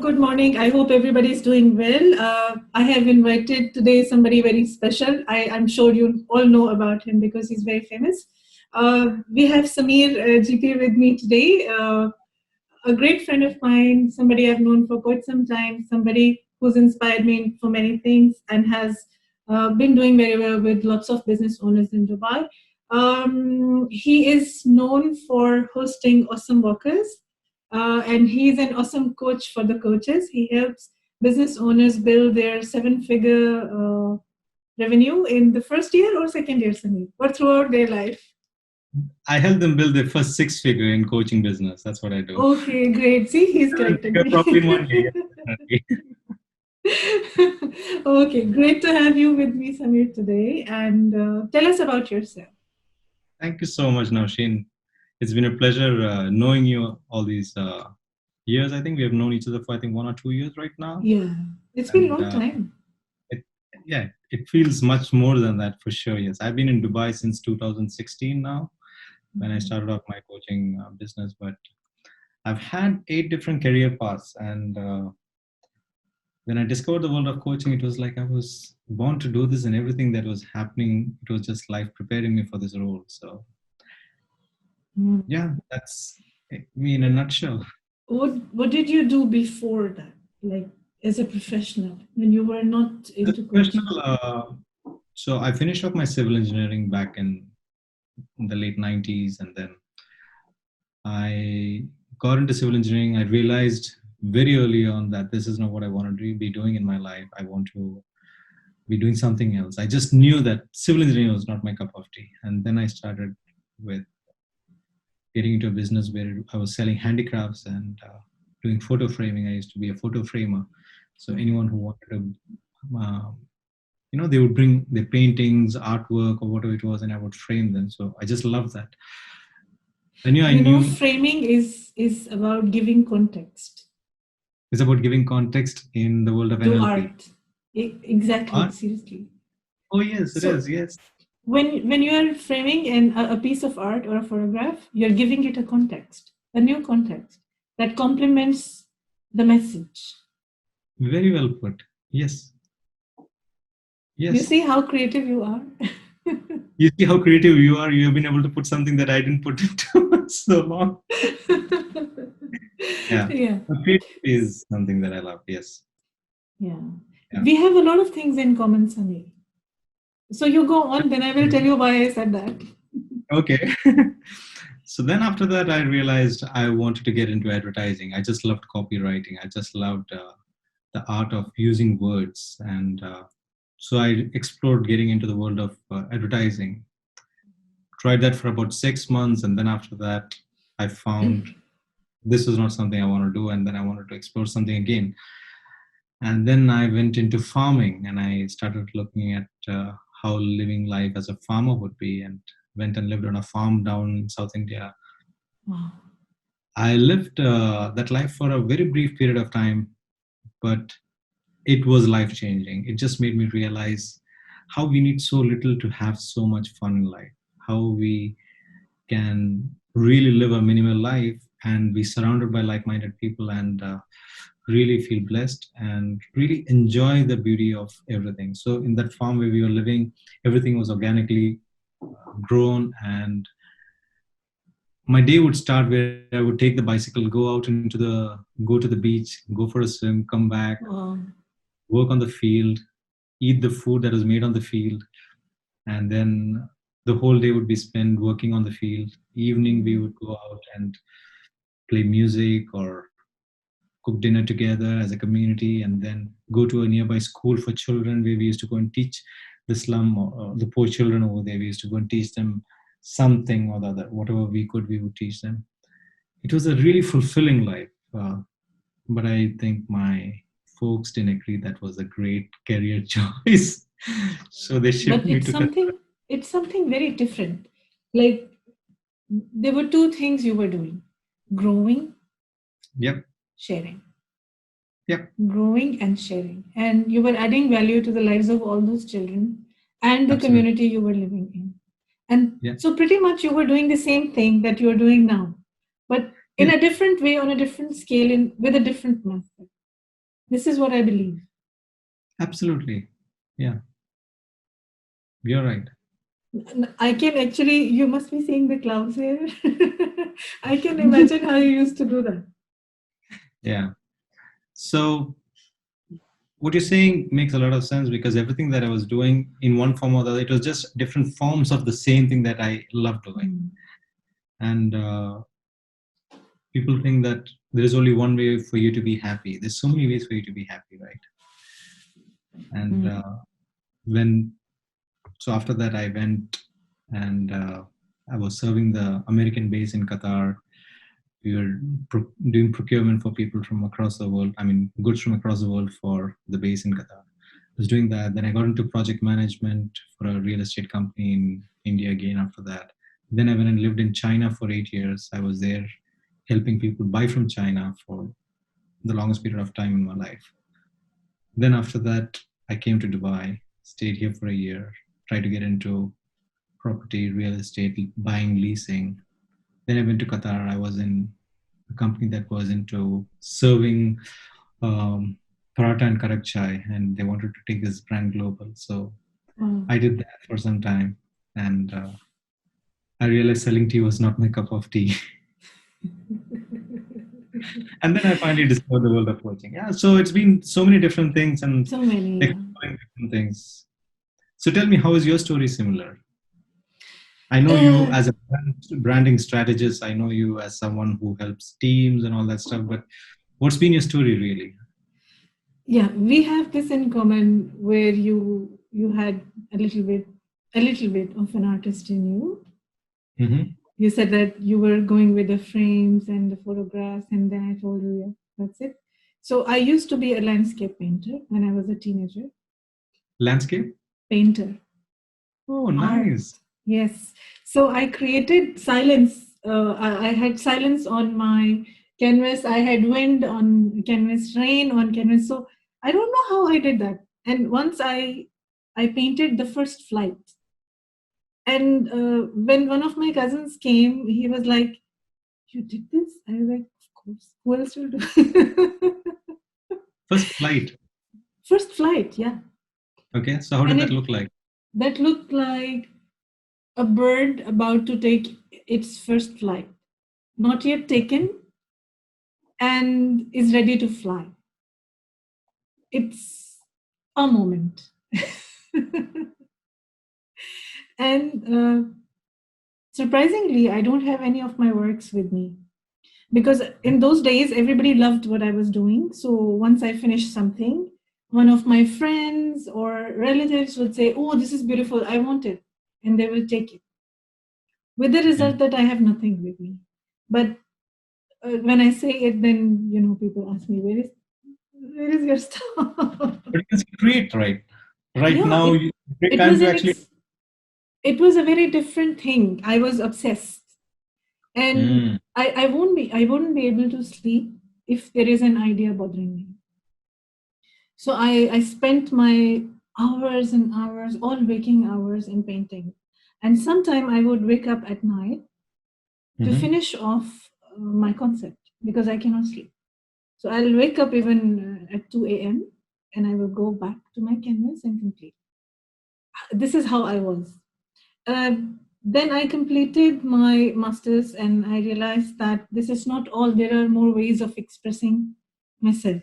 good morning. I hope everybody is doing well. I have invited today somebody very special. I'm sure you all know about him because he's very famous. We have Samir Geepee with me today, a great friend of mine, somebody I've known for quite some time, somebody who's inspired me for many things and has been doing very well with lots of business owners in Dubai. He is known for hosting awesome walkers, and he's an awesome coach for the coaches. He helps business owners build their seven-figure revenue in the first year or second year, Samir, or throughout their life. I help them build their first six figure in coaching business. That's what I do. Okay, great. See, he's corrected me. Probably in 1 year. Okay, great to have you with me, Samir, today. And tell us about yourself. Thank you so much, Nousheen. It's been a pleasure knowing you all these years. I think we have known each other for 1 or 2 years right now. Yeah, it's been a long time. It feels much more than that for sure. Yes, I've been in Dubai since 2016 now, when I started off my coaching business. But I've had 8 different career paths, and when I discovered the world of coaching, it was like I was born to do this, and everything that was happening, it was just life preparing me for this role. So, yeah, that's me in a nutshell. What did you do before that, like as a professional, when you were not into coaching? So I finished off my civil engineering back in the late 90s, and then I got into civil engineering. I realized very early on that this is not what I want to be doing in my life. I want to be doing something else. I just knew that civil engineering was not my cup of tea. And then I started with getting into a business where I was selling handicrafts and doing photo framing. I used to be a photo framer. So anyone who wanted to, they would bring their paintings, artwork, or whatever it was, and I would frame them. So I just loved that. I knew framing is about giving context. It's about giving context in the world of NLP. Art. Exactly, art? Seriously. Oh, yes, it is, yes. When you are framing a piece of art or a photograph, you're giving it a context, a new context that complements the message. Very well put. Yes. Yes. You see how creative you are? You see how creative you are? You have been able to put something that I didn't put into so long. Yeah. Creativity is something that I love. Yes. Yeah. We have a lot of things in common, Samir. So you go on, then I will tell you why I said that. Okay. So then after that, I realized I wanted to get into advertising. I just loved copywriting. I just loved the art of using words. And so I explored getting into the world of advertising. Tried that for about 6 months. And then after that, I found this was not something I want to do. And then I wanted to explore something again. And then I went into farming, and I started looking at how living life as a farmer would be, and went and lived on a farm down in South India. Wow. I lived that life for a very brief period of time, but it was life-changing. It just made me realize how we need so little to have so much fun in life, how we can really live a minimal life and be surrounded by like-minded people and really feel blessed and really enjoy the beauty of everything. So in that farm where we were living, everything was organically grown, and my day would start where I would take the bicycle, go to the beach, go for a swim, come back, work on the field, eat the food that was made on the field, and then the whole day would be spent working on the field. Evening we would go out and play music or cook dinner together as a community, and then go to a nearby school for children where we used to go and teach the slum or the poor children over there. We used to go and teach them something or the other. Whatever we could, we would teach them. It was a really fulfilling life. But I think my folks didn't agree that was a great career choice. So they shipped me to... It's something very different. Like, there were 2 things you were doing: growing, sharing. Growing and sharing. And you were adding value to the lives of all those children and the community you were living in. And so pretty much you were doing the same thing that you are doing now, but in a different way, on a different scale, with a different method. This is what I believe. Absolutely. Yeah, you're right. I can actually, you must be seeing the clouds here. I can imagine how you used to do that. Yeah. So what you're saying makes a lot of sense because everything that I was doing in one form or the other, it was just different forms of the same thing that I love doing. Mm. And people think that there is only one way for you to be happy. There's so many ways for you to be happy, right? And Mm. when so after that, I went and I was serving the American base in Qatar. We were doing procurement for people from across the world. I mean, goods from across the world for the base in Qatar. I was doing that. Then I got into project management for a real estate company in India again after that. Then I went and lived in China for 8 years. I was there helping people buy from China for the longest period of time in my life. Then after that, I came to Dubai, stayed here for a year, tried to get into property, real estate, buying, leasing. Then I went to Qatar. I was in a company that was into serving paratha and karak chai, and they wanted to take this brand global. So Wow. I did that for some time, and I realized selling tea was not my cup of tea. And then I finally discovered the world of coaching. Yeah, so it's been so many different things and So many, yeah. exploring different things. So tell me, how is your story similar? I know you Uh, as a branding strategist. I know you as someone who helps teams and all that stuff. But what's been your story really? yeah, we have this in common where you had a little bit of an artist in you. Hmm. You said that you were going with the frames and the photographs, and then I told you, yeah, that's it. So I used to be a landscape painter when I was a teenager. Landscape? Painter, Oh, art. nice. Yes. So I created silence. I had silence on my canvas. I had wind on canvas, rain on canvas. So I don't know how I did that. And once I painted the first flight. And when one of my cousins came, he was like, "You did this?" I was like, "Of course. Who else will do?" First flight. First flight, yeah. Okay. So how did And that look like? that looked like a bird about to take its first flight, not yet taken, and is ready to fly. It's a moment. And surprisingly, I don't have any of my works with me because in those days, everybody loved what I was doing. So once I finished something, one of my friends or relatives would say, "Oh, this is beautiful. I want it." And they will take it with the Okay. result that I have nothing with me. But when I say it, then people ask me, "Where is your stuff?" But you can still create, right? Right Yeah, now, it you take it time was to an actually. it was a very different thing. I was obsessed, and Mm. I wouldn't be able to sleep if there is an idea bothering me. So I spent my hours and hours, all waking hours in painting, and sometime I would wake up at night to Hmm. finish off my concept because I cannot sleep. So I'll wake up even at 2 a.m. and I will go back to my canvas and complete. This is how I was. Uh, then I completed my master's and I realized that this is not all. There are more ways of expressing myself.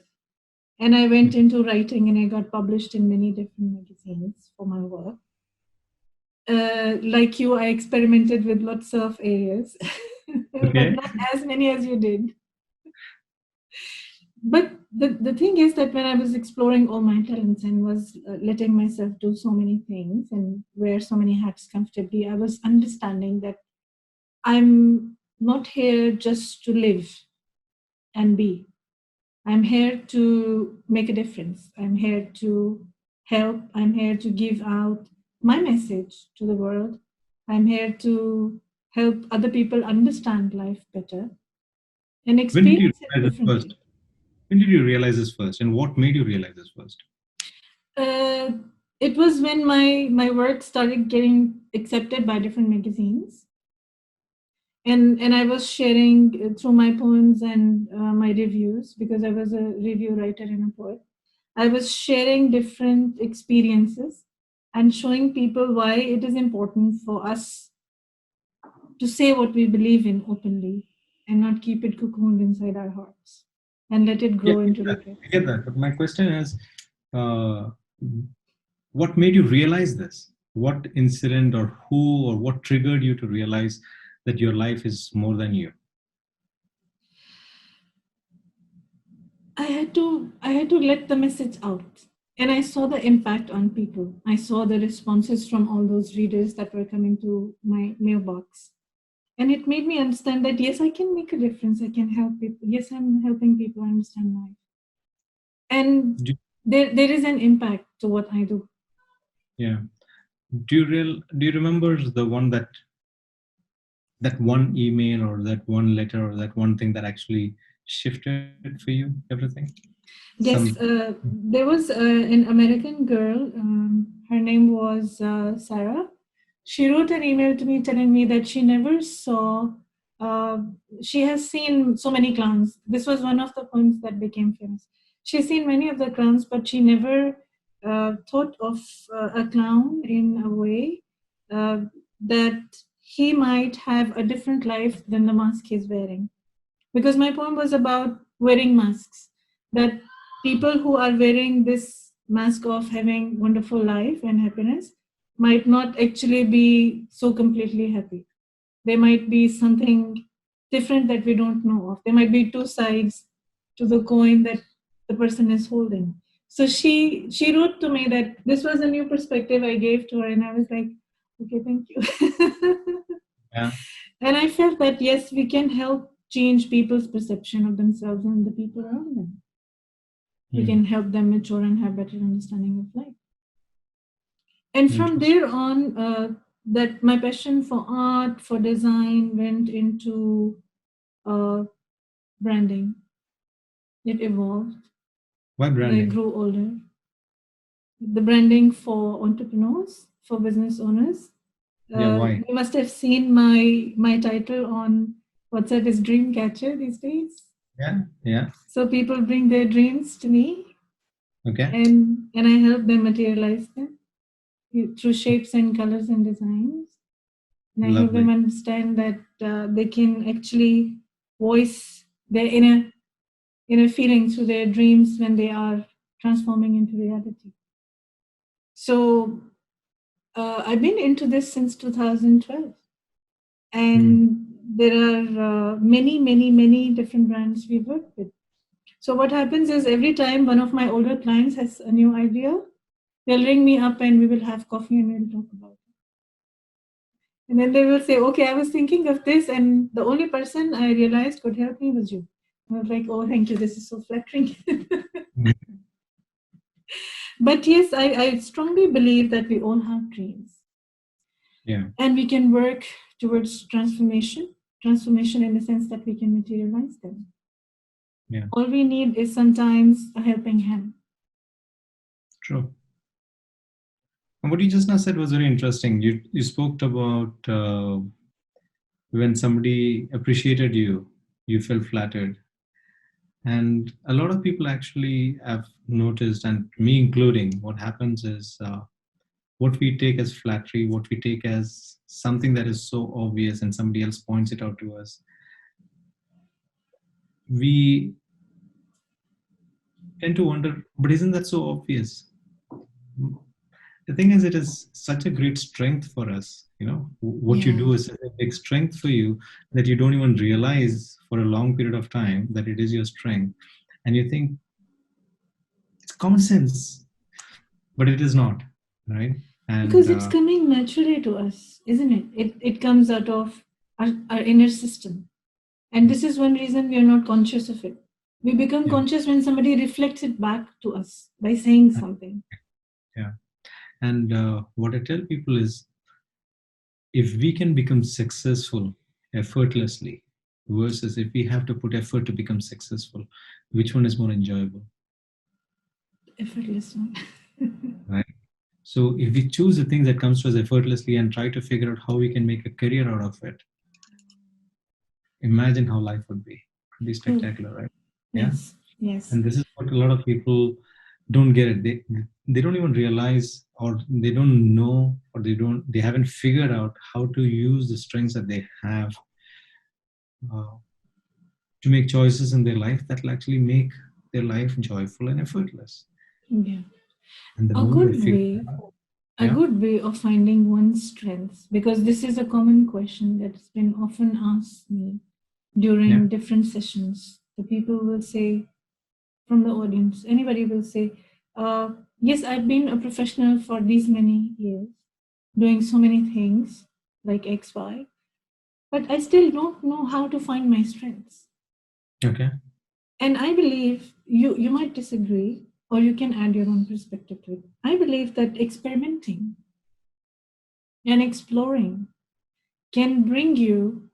And I went into writing and I got published in many different magazines for my work. Like you, I experimented with lots of areas, but Okay. not as many as you did. But the thing is that when I was exploring all my talents and was letting myself do so many things and wear so many hats comfortably, I was understanding that I'm not here just to live and be. I'm here to make a difference. I'm here to help. I'm here to give out my message to the world. I'm here to help other people understand life better and When did you experience it realize this first? differently. When did you realize this first, and what made you realize this first? Uh, it was when my work started getting accepted by different magazines, And I was sharing through my poems and my reviews, because I was a review writer and a poet. I was sharing different experiences and showing people why it is important for us to say what we believe in openly and not keep it cocooned inside our hearts and let it Yeah, grow I get into that. I regrets. get that. But my question is, uh, what made you realize this? What incident or who or what triggered you to realize that your life is more than you? I had to let the message out. And I saw the impact on people. I saw the responses from all those readers that were coming to my mailbox. And it made me understand that yes, I can make a difference. I can help people. Yes, I'm helping people understand life. And Do, there is an impact to what I do. yeah. Do you remember the one that one email or that one letter or that one thing that actually shifted for you everything? Some Yes, there was an American girl. Her name was Sarah. She wrote an email to me telling me that she never saw, uh, she has seen so many clowns. This was one of the poems that became famous. She's seen many of the clowns, but she never thought of a clown in a way uh, that he might have a different life than the mask he's wearing, because my poem was about wearing masks, that people who are wearing this mask of having wonderful life and happiness might not actually be so completely happy. There might be something different that we don't know of. There might be two sides to the coin that the person is holding. So she wrote to me that this was a new perspective I gave to her, and I was like, okay, thank you. yeah. And I felt that yes, we can help change people's perception of themselves and the people around them. We Hmm. can help them mature and have better understanding of life. And from Interesting. there on, that my passion for art, for design, went into uh, branding. It evolved Why as I branding? grew older. The branding for entrepreneurs, for business owners. Yeah, why? You must have seen my title on WhatsApp is Dreamcatcher these days. Yeah, yeah. So people bring their dreams to me, Okay. and I help them materialize them through shapes and colors and designs. And I help them Lovely. understand that they can actually voice their inner feelings through their dreams when they are transforming into reality. So I've been into this since 2012, Hmm. and there are many different brands we work with. So what happens is every time one of my older clients has a new idea, they'll ring me up and we will have coffee and we'll talk about it. And then they will say, okay, I was thinking of this, and the only person I realized could help me was you. I was like, oh, thank you. This is so flattering. Hmm. But yes, I strongly believe that we all have dreams Yeah, and we can work towards transformation in the sense that we can materialize them. yeah. All we need is sometimes a helping hand. True. And what you just now said was very interesting. You spoke about when somebody appreciated you, you felt flattered. And a lot of people actually have noticed, and me including, what happens is what we take as flattery, what we take as something that is so obvious and somebody else points it out to us, we tend to wonder, but isn't that so obvious? The thing is, it is such a great strength for us. What you Yeah, do is such a big strength for you that you don't even realize for a long period of time that it is your strength. And you think it's common sense, but it is not, right? And because it's coming naturally to us, isn't it? It comes out of our inner system. And this is one reason we are not conscious of it. We become yeah, conscious when somebody reflects it back to us by saying something. yeah. And what I tell people is, if we can become successful effortlessly versus if we have to put effort to become successful, which one is more enjoyable, Effortlessly. right? So if we choose the things that comes to us effortlessly and try to figure out how we can make a career out of it, imagine how life would be. It would be True. spectacular, right? Yeah. Yes. Yes. And this is what a lot of people don't get it. They don't even realize, or they don't know, or they haven't figured out how to use the strengths that they have uh, to make choices in their life that will actually make their life joyful and effortless. Yeah. And the A moment they good figure way, it out, a yeah, good way of finding one's strengths, because this is a common question that's been often asked me yeah, during different sessions. The people will say, from the audience, anybody will say, yes, I've been a professional for these many years, doing so many things like XY, but I still don't know how to find my strengths. okay, And I believe you might disagree, or you can add your own perspective to it. I believe that experimenting and exploring can bring you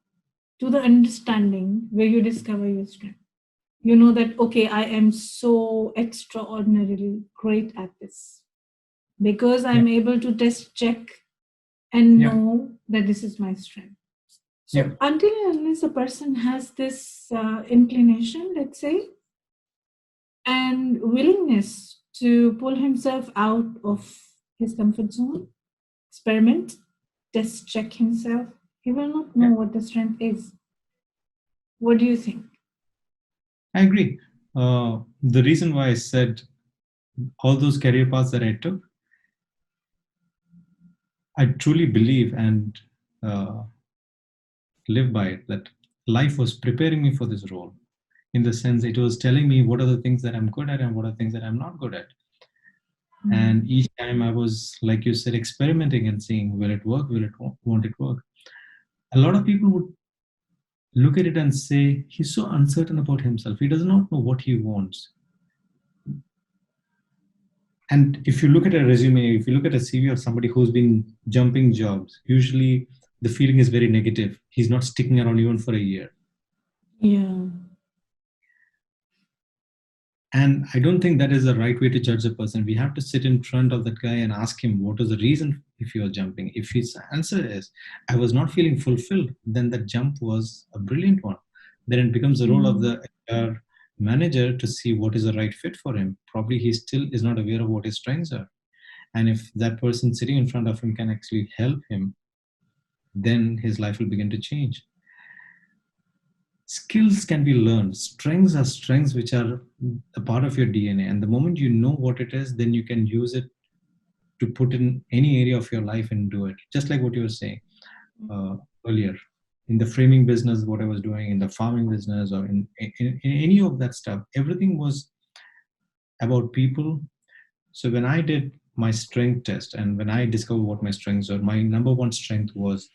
to the understanding where you discover your strength. You know that, okay, I am so extraordinarily great at this because yeah, I'm able to test, check, and yeah, know that this is my strength. yeah. So, until and unless a person has this inclination, let's say, and willingness to pull himself out of his comfort zone, experiment, test, check himself, he will not know Yeah. what the strength is. What do you think? I agree. The reason why I said all those career paths that I took, I truly believe and uh, live by it, that life was preparing me for this role. In the sense, it was telling me what are the things that I'm good at and what are things that I'm not good at. Mm. And each time I was, like you said, experimenting and seeing, will it work? Will it won't it work? A lot of people would look at it and say, he's so uncertain about himself. He does not know what he wants. And if you look at a resume, if you look at a CV of somebody who's been jumping jobs, usually the feeling is very negative. He's not sticking around even for a year. Yeah. And I don't think that is the right way to judge a person. We have to sit in front of that guy and ask him what is the reason if you are jumping. If his answer is, I was not feeling fulfilled, then that jump was a brilliant one. Then it becomes the role of Mm. the HR manager to see what is the right fit for him. Probably he still is not aware of what his strengths are. And if that person sitting in front of him can actually help him, then his life will begin to change. Skills can be learned. Strengths are strengths which are a part of your DNA. And the moment you know what it is, then you can use it to put in any area of your life and do it. Just like what you were saying uh, earlier. In the framing business, what I was doing, in the farming business, or in any of that stuff, everything was about people. So when I did my strength test and when I discovered what my strengths are, my number one strength was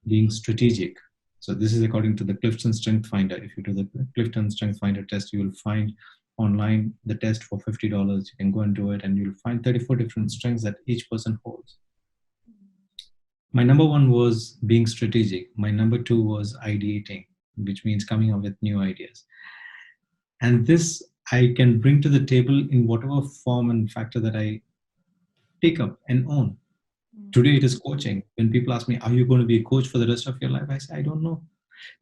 being strategic. So this is according to the Clifton Strength Finder. If you do the Clifton Strength Finder test, you will find online the test for $50. You can go and do it, and you'll find 34 different strengths that each person holds. My number one was being strategic. My number two was ideating, which means coming up with new ideas. And this I can bring to the table in whatever form and factor that I pick up and own. Today it is coaching. When people ask me, are you going to be a coach for the rest of your life? I say, I don't know.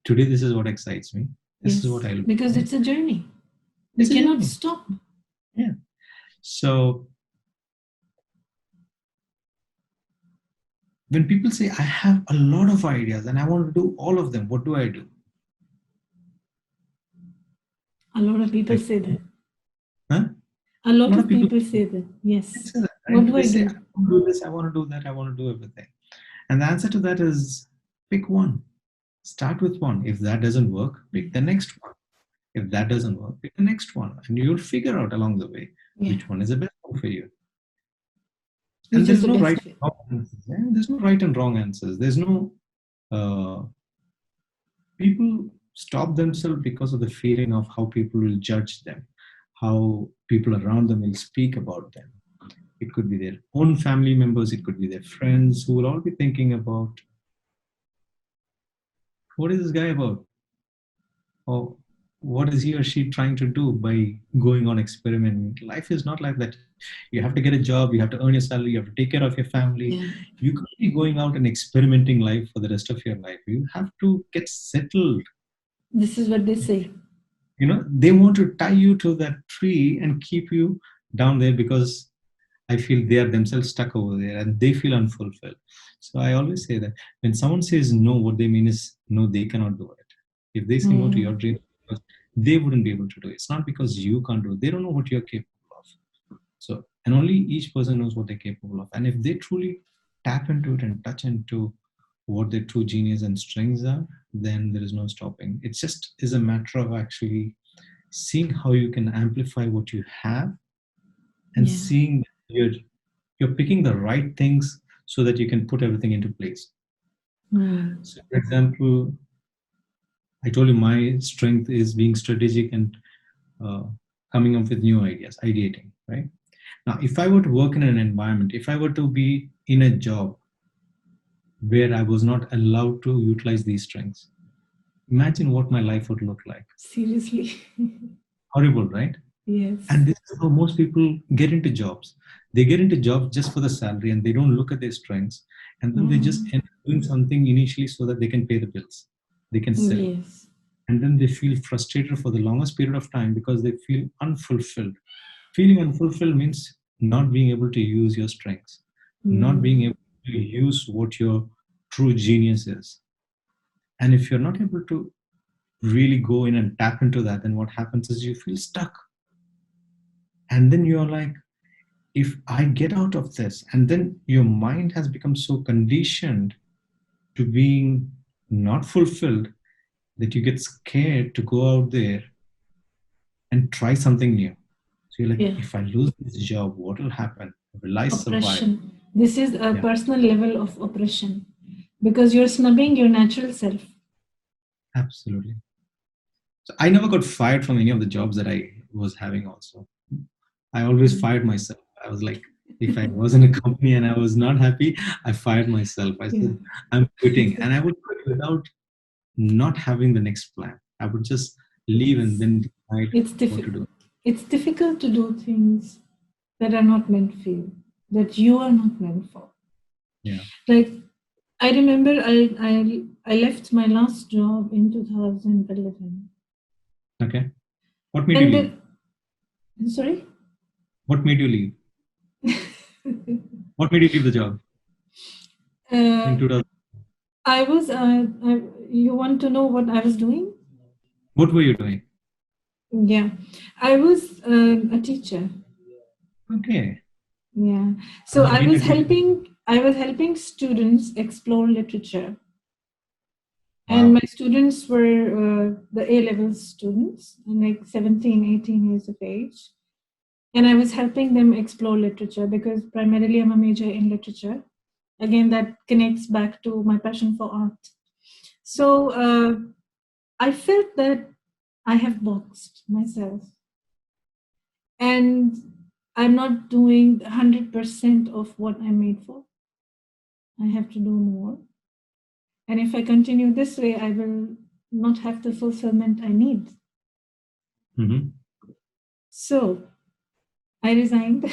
Today, this is what excites me. This is what Yes, I'll be because doing. it's a journey. You It's a cannot journey. stop. Yeah. So when people say, I have a lot of ideas and I want to do all of them, what do I do? A lot of people I, say that. huh? A A lot lot of of people people say that. Yes. say that, What right? do They I say, I do? want to do this, I want to do that, I want to do everything. And the answer to that is pick one. Start with one. If that doesn't work, pick the next one. If that doesn't work, pick the next one. And you'll figure out along the way Yeah. which one is the best one for you. And Which is there's the no right best and fit? wrong answers. Yeah? There's no right and wrong answers. There's no uh, people stop themselves because of the feeling of how people will judge them, how people around them will speak about them. It could be their own family members, it could be their friends who will all be thinking about what is this guy about? Or what is he or she trying to do by going on experimenting? Life is not like that. You have to get a job, you have to earn your salary, you have to take care of your family. Yeah. You can't be going out and experimenting life for the rest of your life. You have to get settled This is what they say. They want to tie you to that tree and keep you down there because I feel they are themselves stuck over there and they feel unfulfilled. So I always say that when someone says no, what they mean is no, they cannot do it. If they say no to your Mm. dream, because they wouldn't be able to do it. It's not because you can't do it. They don't know what you're capable of. So, and only each person knows what they're capable of. And if they truly tap into it and touch into what their true genius and strengths are, then there is no stopping. It just is a matter of actually seeing how you can amplify what you have and Yeah. seeing you're picking the right things so that you can put everything into place. Mm. So, for example, I told you my strength is being strategic and uh, coming up with new ideas, ideating, right? Now, if I were to work in an environment, if I were to be in a job where I was not allowed to utilize these strengths, imagine what my life would look like. Seriously. Horrible, right? And Yes. this is how most people get into jobs. They get into jobs just for the salary and they don't look at their strengths. And then they just Mm. end up doing something initially so that they can pay the bills, they can sell. Yes. And then they feel frustrated for the longest period of time because they feel unfulfilled. Feeling unfulfilled means not being able to use your strengths, not being Mm. able to use what your true genius is. And if you're not able to really go in and tap into that, then what happens is you feel stuck. And then you're like, if I get out of this, and then your mind has become so conditioned to being not fulfilled that you get scared to go out there and try something new. So you're like, Yeah. if I lose this job, what will happen? Will I survive? Oppression. This is a Yeah, personal level of oppression because you're snubbing your natural self. absolutely. So I never got fired from any of the jobs that I was having also. I always Mm. fired myself. I was like, if I was in a company and I was not happy, I fired myself. I Yeah. said, I'm quitting. And I would quit without not having the next plan. I would just leave and It's then decide it's what to difficult. do. It's difficult to do things that are not meant for you, that you are not meant for. Yeah. Like I remember I left my last job in 2011. Okay. What made you And leave? then sorry? What made you leave? What made you leave the job in uh, 2000? I was you want to know what I was doing? What were you doing? Yeah. I was a teacher. Okay. Yeah. Have So you been a teacher? I was helping students explore literature. And my Wow. students were the A level students, like 17, 18 years of age. And I was helping them explore literature because primarily I'm a major in literature. Again, that connects back to my passion for art. So I felt that I have boxed myself and I'm not doing 100% of what I'm made for. I have to do more. And if I continue this way, I will not have the fulfillment I need. Hmm. So I resigned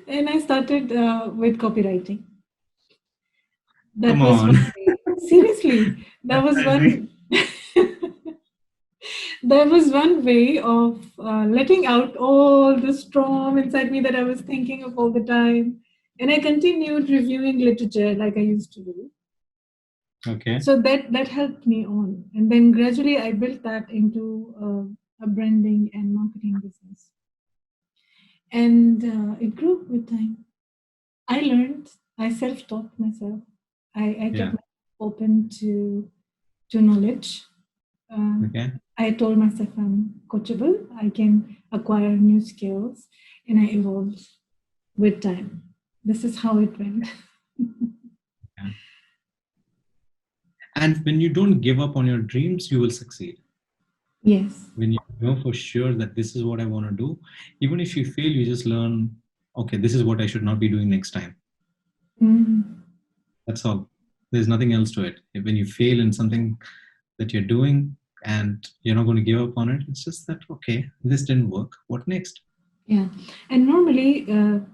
and I started with copywriting. That Come was on. one way. Seriously, that was Advertising. one. That was one way of letting out all the storm inside me that I was thinking of all the time. And I continued reviewing literature like I used to do. Okay. So that helped me on, and then gradually I built that into a branding and marketing business, and it grew with time. I learned. I self-taught myself. I kept Yeah. myself open to knowledge. Okay. I told myself I'm coachable. I can acquire new skills, and I evolved with time. This is how it went. Yeah. And when you don't give up on your dreams, you will succeed. Yes. When you know for sure that this is what I want to do, even if you fail, you just learn, okay, this is what I should not be doing next time. Mm. That's all. There's nothing else to it. When you fail in something that you're doing and you're not going to give up on it, it's just that, okay, this didn't work. What next? Yeah. And normally,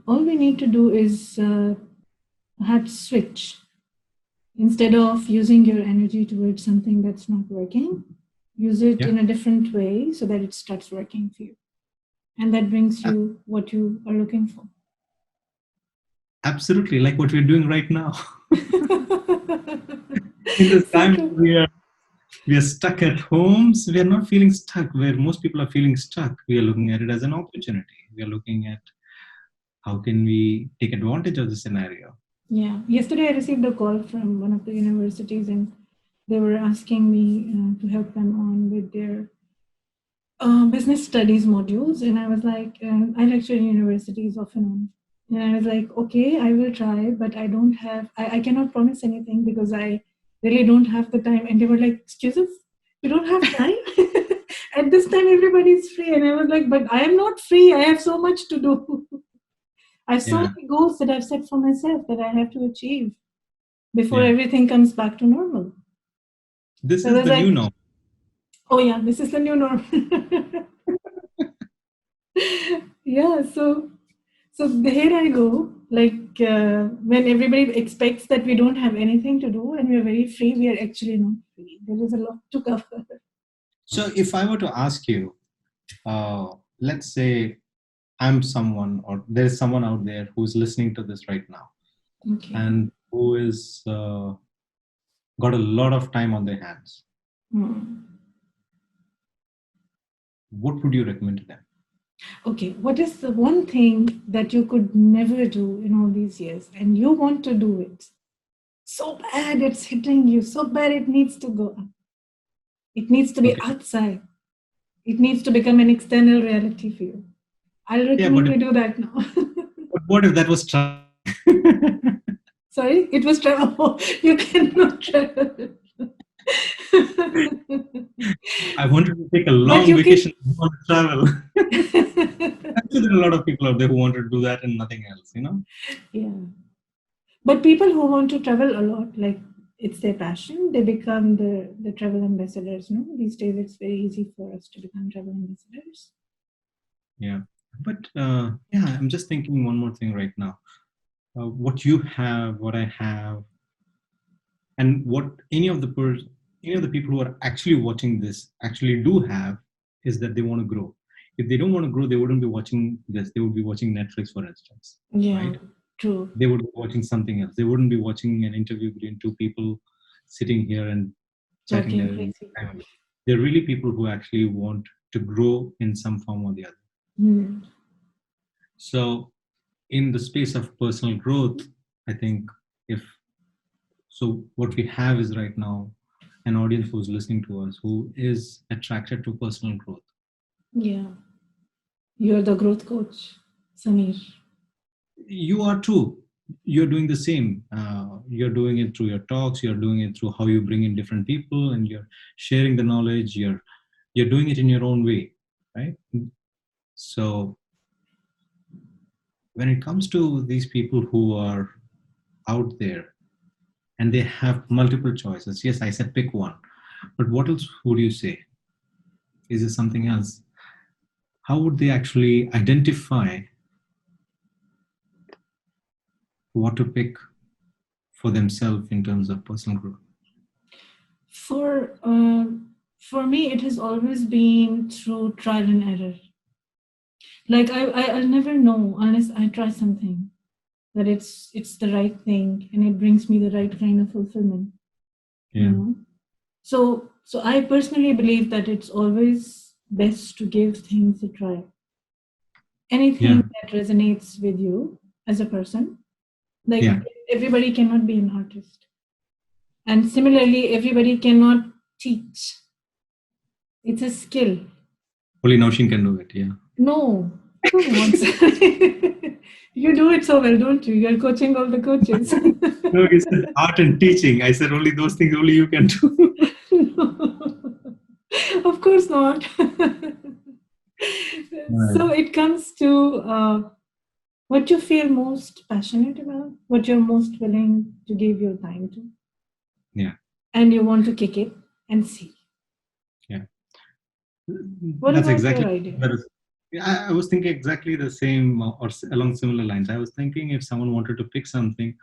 all we need to do is perhaps switch. Instead of using your energy towards something that's not working, use it Yeah, in a different way so that it starts working for you. And that brings a- you what you are looking for. absolutely. Like what we're doing right now. In this So time true. we are stuck at homes, we are not feeling stuck where most people are feeling stuck. We are looking at it as an opportunity. We are looking at how can we take advantage of the scenario. Yeah. Yesterday, I received a call from one of the universities, and they were asking me to help them on with their business studies modules. And I was like, I lecture in universities off and on. And I was like, okay, I will try, but I cannot promise anything because I really don't have the time. And they were like, excuse us, you don't have time? At this time, everybody's free. And I was like, but I am not free. I have so much to do. I have so Yeah, many goals that I've set for myself that I have to achieve before yeah. everything comes back to normal. This So I is was the new like, norm. oh yeah, this is the new norm. Yeah, so here I go. Like when everybody expects that we don't have anything to do and we're very free, we are actually not free. There is a lot to cover. So if I were to ask you, let's say I'm someone, or there's someone out there who's listening to this right now, Okay. and who is got a lot of time on their hands, Hmm. what would you recommend to them? Okay, what is the one thing that you could never do in all these years and you want to do it? So bad it's hitting you, so bad it needs to go up. It needs to be Okay. outside. It needs to become an external reality for you. I'll Yeah, recommend we do that now. but what if that was traveling? Sorry, it was travel. You cannot travel. I wanted to take a But long you can. vacation. I want to travel. I'm sure there are a lot of people out there who wanted to do that and nothing else, you know? Yeah. But people who want to travel a lot, like it's their passion, they become the travel ambassadors. No, these days it's very easy for us to become travel ambassadors. Yeah. But yeah, I'm just thinking one more thing right now. What you have, what I have, and what any of the people who are actually watching this actually do have is that they want to grow. If they don't want to grow, they wouldn't be watching this. They would be watching Netflix, for instance, Yeah, right? true. They would be watching something else. They wouldn't be watching an interview between two people sitting here and chatting Talking their crazy. time away. They're really people who actually want to grow in some form or the other. Hmm. So, in the space of personal growth, I think if so, what we have is right now an audience who's listening to us who is attracted to personal growth. Yeah, you're the growth coach, Samir. You are too. You're doing the same. You're doing it through your talks. You're doing it through how you bring in different people, and you're sharing the knowledge. You're doing it in your own way, right? So when it comes to these people who are out there and they have multiple choices, yes, I said pick one, but what else would you say? Is there something else? How would they actually identify what to pick for themselves in terms of personal growth? For for me, it has always been through trial and error. Like I'll never know unless I try something that it's the right thing and it brings me the right kind of fulfillment. You Yeah, know. So I personally believe that it's always best to give things a try. Anything yeah, that resonates with you as a person. Like yeah. everybody cannot be an artist, and similarly, everybody cannot teach. It's a skill. Only Nousheen can do it. Yeah. No, come on. You do it so well, don't you? You're coaching all the coaches. No, he said art and teaching. I said only those things only you can do. No, of course not. Right. So it comes to what you feel most passionate about, what you're most willing to give your time to, Yeah, and you want to kick it and see. yeah. What That's about your exactly idea? that is. Yeah, I was thinking exactly the same or along similar lines. I was thinking if someone wanted to pick something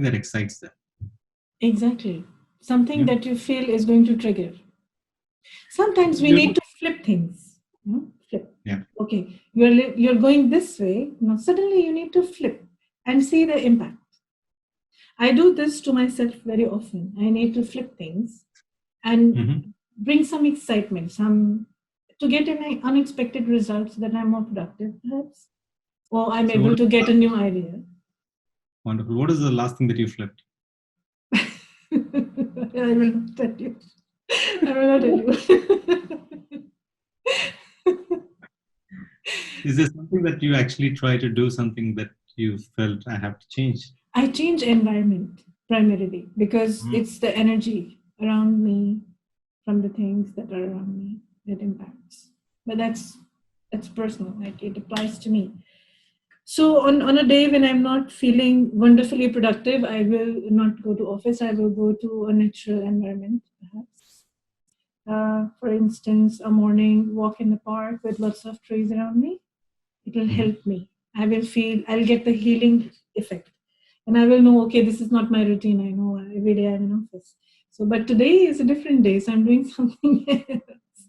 that excites them. Exactly. Something Yeah. that you feel is going to trigger. Sometimes we need You- to flip things. Flip. Yeah. Okay, you're going this way. Now suddenly you need to flip and see the impact. I do this to myself very often. I need to flip things and Hmm. bring some excitement, some to get an unexpected results that I'm more productive, perhaps, or I'm So what able is to get a new idea. wonderful? What is the last thing that you flipped? I will not tell you. I will not tell you. Is there something that you actually try to do, something that you felt I have to change? I change environment primarily because Mm. it's the energy around me from the things that are around me that impacts. But that's personal. Like it applies to me. So on a day when I'm not feeling wonderfully productive, I will not go to office. I will go to a natural environment, perhaps. For instance, a morning walk in the park with lots of trees around me. It will Mhm. help me. I'll get the healing effect. And I will know, okay, this is not my routine. I know every day I'm in office. So, but today is a different day. So I'm doing something else.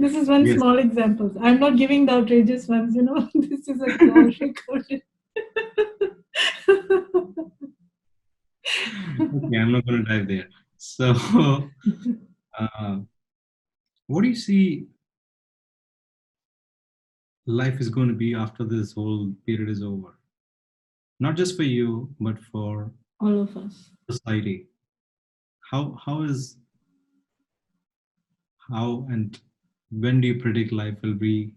This is one Yes. small example. I'm not giving the outrageous ones. This is a call recorded. Okay, I'm not going to dive there. So, uh, what do you see life is going to be after this whole period is over? Not just for you, but for All of us. society. How and when do you predict life will be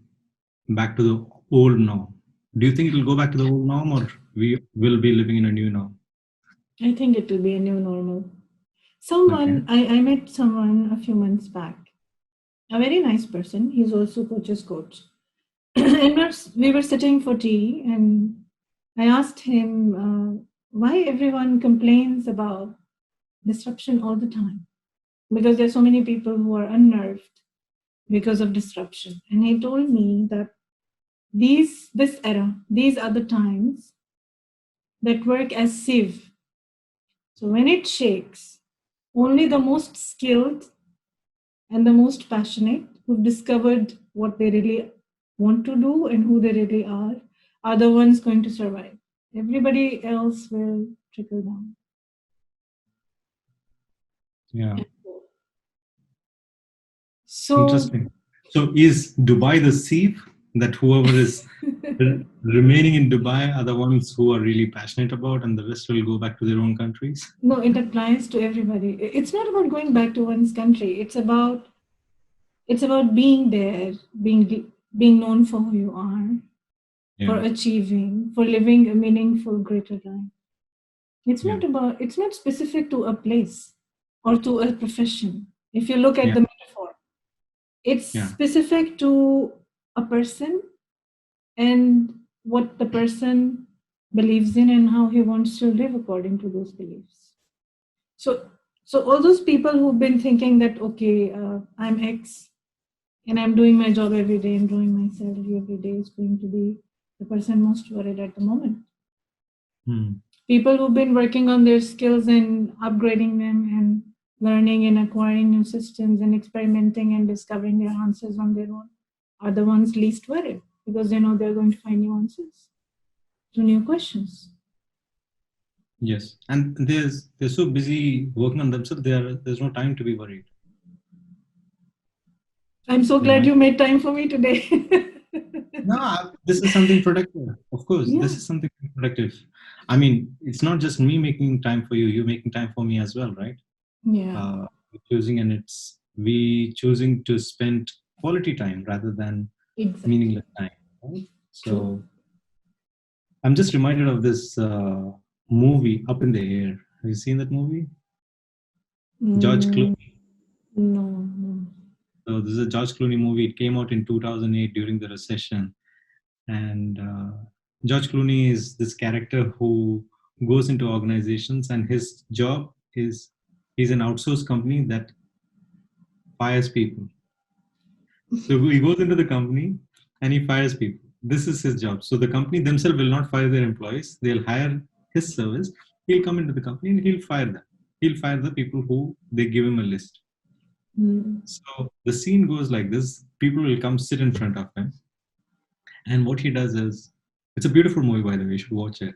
back to the old norm? Do you think it will go back to the old norm, or we will be living in a new norm? I think it will be a new normal. Okay. I met someone a few months back, a very nice person. He's also coach's coach. And we were sitting for tea, and I asked him why everyone complains about disruption all the time. Because there's so many people who are unnerved because of disruption. And he told me that this era, these are the times that work as sieve. So when it shakes, only the most skilled and the most passionate who've discovered what they really want to do and who they really are the ones going to survive. Everybody else will trickle down. Yeah. So, Interesting. So is Dubai the seed that whoever is remaining in Dubai are the ones who are really passionate about, and the rest will go back to their own countries? no, it applies to everybody. It's not about going back to one's country. It's about being there, being known for who you are, for Yeah. achieving, for living a meaningful, greater life. Yeah. It's not specific to a place or to a profession. If you look at Yeah. the metaphor, it's Yeah. specific to a person and what the person believes in and how he wants to live according to those beliefs. So, so all those people who've been thinking that, okay, I'm X and I'm doing my job every day, enjoying my salary every day is going to be the person most worried at the moment. Hmm. People who've been working on their skills and upgrading them and learning and acquiring new systems and experimenting and discovering their answers on their own are the ones least worried because they know they're going to find new answers to new questions. Yes. And they're so busy working on themselves. There's no time to be worried. I'm so Their glad mind. you made time for me today. No, this is something productive. Of course, Yeah, this is something productive. I mean, it's not just me making time for you. You're making time for me as well, right? yeah, Choosing, and it's we choosing to spend quality time rather than exactly. meaningless time, right? True. So I'm just reminded of this movie Up in the Air. Have you seen that movie? George Mm, Clooney. no, no. So this is a George Clooney movie. It came out in 2008 during the recession, and George Clooney is this character who goes into organizations, and his job is he's an outsourced company that fires people. So he goes into the company and he fires people. This is his job. So the company themselves will not fire their employees. They'll hire his service. He'll come into the company and he'll fire them. he'll fire the people who they give him a list. Mm. So the scene goes like this: people will come sit in front of him, and what he does is, it's a beautiful movie, by the way, you should watch it.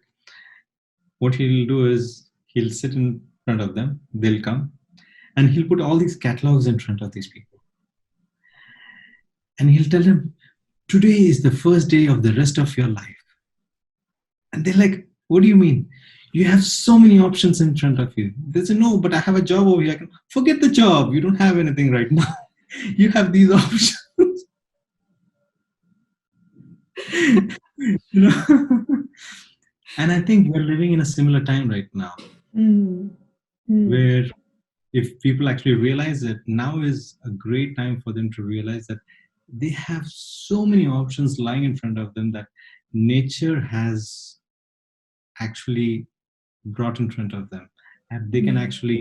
What he'll do is he'll sit in front of them, they'll come, and he'll put all these catalogs in front of these people, and he'll tell them, today is the first day of the rest of your life. And they're like, what do you mean? You have so many options in front of you. They say, no, but I have a job over here. I can forget the job. You don't have anything right now. You have these options. You know? And I think we're living in a similar time right now, Mm. Mm. where if people actually realize it, now is a great time for them to realize that they have so many options lying in front of them that nature has actually brought in front of them, and they can Mm. actually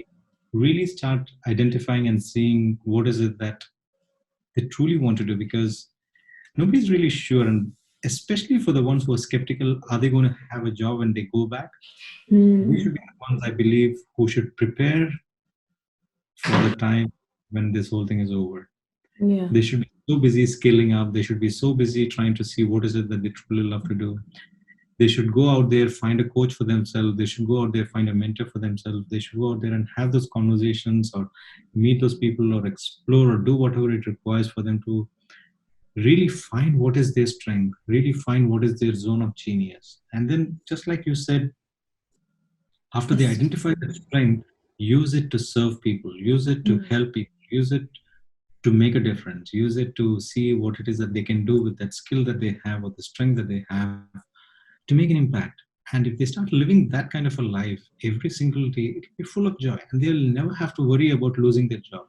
really start identifying and seeing what is it that they truly want to do, because nobody's really sure. And especially for the ones who are skeptical, are they going to have a job when they go back? They Mm. should be the ones, I believe, who should prepare for the time when this whole thing is over. Yeah. They should be so busy scaling up, they should be so busy trying to see what is it that they truly love to do. They should go out there, find a coach for themselves. They should go out there, find a mentor for themselves. They should go out there and have those conversations, or meet those people, or explore, or do whatever it requires for them to really find what is their strength, really find what is their zone of genius. And then, just like you said, after they Yes. identify that strength, use it to serve people, use it to Mm. help people, use it to make a difference, use it to see what it is that they can do with that skill that they have, or the strength that they have, to make an impact. And if they start living that kind of a life every single day, it'll be full of joy, and they'll never have to worry about losing their job.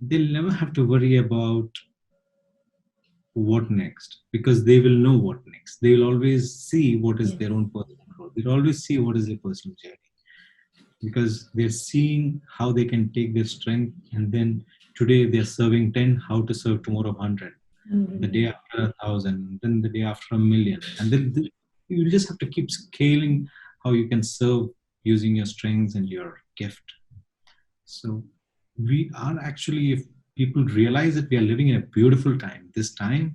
They'll never have to worry about what next, because they will know what next. They will always see what is Yes. their own personal growth. They'll always see what is their personal journey, because they're seeing how they can take their strength, and then today they're serving 10, how to serve tomorrow 100, the day Mm. after 1,000, then the day after 1,000,000. And then you just have to keep scaling how you can serve using your strengths and your gift. So we are actually, if people realize that we are living in a beautiful time, this time,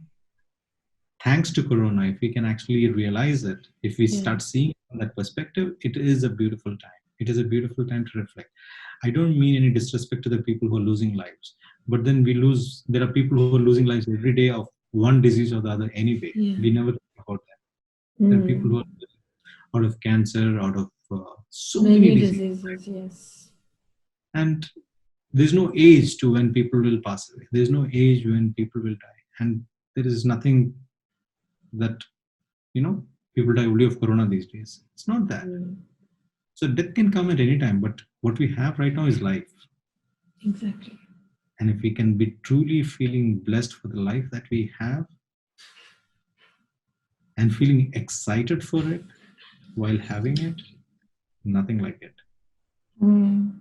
thanks to Corona, if we can actually realize it, if we Yeah. start seeing it from that perspective, it is a beautiful time. It is a beautiful time to reflect. I don't mean any disrespect to the people who are losing lives, but then there are people who are losing lives every day of one disease or the other anyway. Yeah. We never think about that. There are people who Mm. are out of cancer, out of so many Many diseases. diseases. Yes. And there's no age to when people will pass away. There's no age when people will die. And there is nothing that, you know, people die only of corona these days. It's not that. Mm. So death can come at any time, but what we have right now is life. Exactly. And if we can be truly feeling blessed for the life that we have, and feeling excited for it while having it, nothing like it. Mm.